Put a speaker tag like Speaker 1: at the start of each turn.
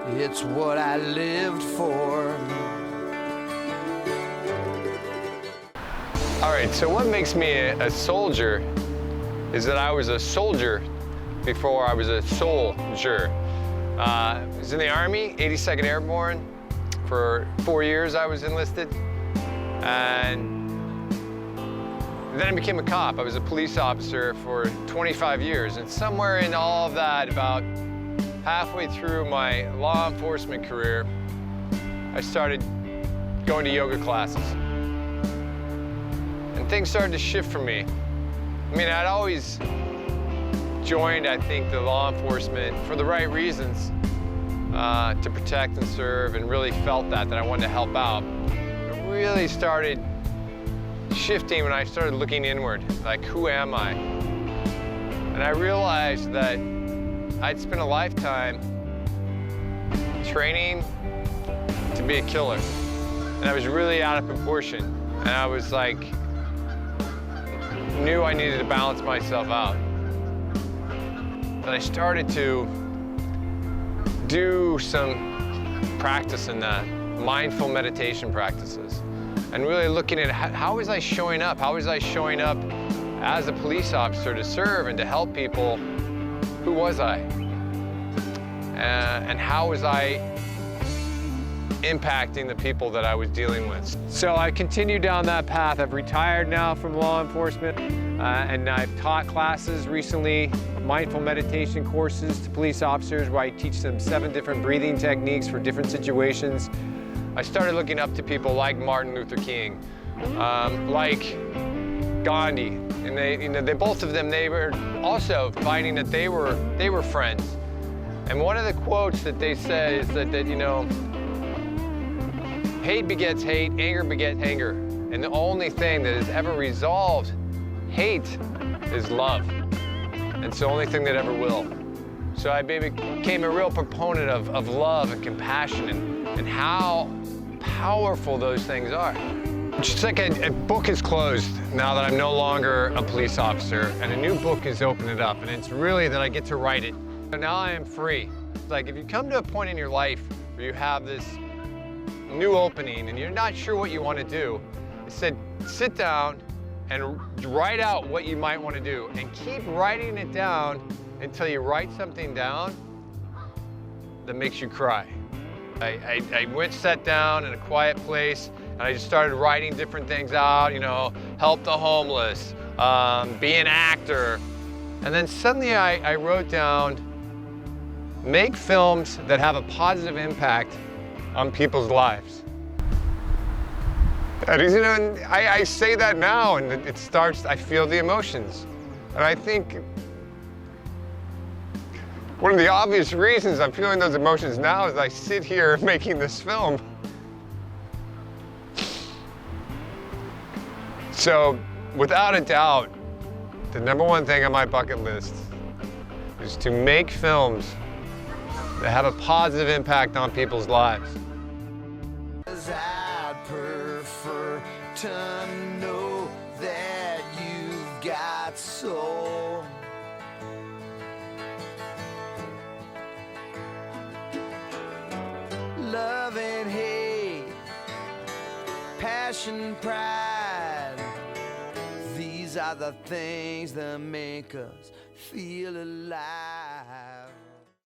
Speaker 1: It's what I lived for.
Speaker 2: All right, so what makes me a soldier is that I was a soldier before I was a SoulJour. I was in the Army, 82nd Airborne. For 4 years I was enlisted. And then I became a cop. I was a police officer for 25 years. And somewhere in all of that, about halfway through my law enforcement career, I started going to yoga classes. And things started to shift for me. I mean, I'd always joined, I think, the law enforcement for the right reasons, to protect and serve, and really felt that I wanted to help out. It really started shifting when I started looking inward, like, who am I? And I realized that I'd spent a lifetime training to be a killer. And I was really out of proportion. And I was like, knew I needed to balance myself out. But I started to do some practice in that, mindful meditation practices, and really looking at how was I showing up? How was I showing up as a police officer to serve and to help people? Who was I? And how was I impacting the people that I was dealing with? So I continued down that path. I've retired now from law enforcement, and I've taught classes recently, mindful meditation courses to police officers where I teach them 7 different breathing techniques for different situations. I started looking up to people like Martin Luther King, like Gandhi, and they both of them, they were also finding that they were friends. And one of the quotes that they said is that you know, hate begets hate, anger begets anger, and the only thing that has ever resolved hate is love. It's the only thing that ever will. So I became a real proponent of love and compassion and how powerful those things are. Just like a book is closed now that I'm no longer a police officer, and a new book is opening up, and it's really that I get to write it. So now I am free. Like, if you come to a point in your life where you have this new opening and you're not sure what you want to do, I said, sit down and write out what you might want to do, and keep writing it down until you write something down that makes you cry. I sat down in a quiet place, and I just started writing different things out, you know, help the homeless, be an actor. And then suddenly I wrote down, make films that have a positive impact on people's lives. And, you know, I say that now, and it starts, I feel the emotions. And I think one of the obvious reasons I'm feeling those emotions now is I sit here making this film. So, without a doubt, the #1 thing on my bucket list is to make films that have a positive impact on people's lives.
Speaker 1: I'd prefer to know that you've got soul. Love and hate, passion, pride, these are the things that make us feel alive.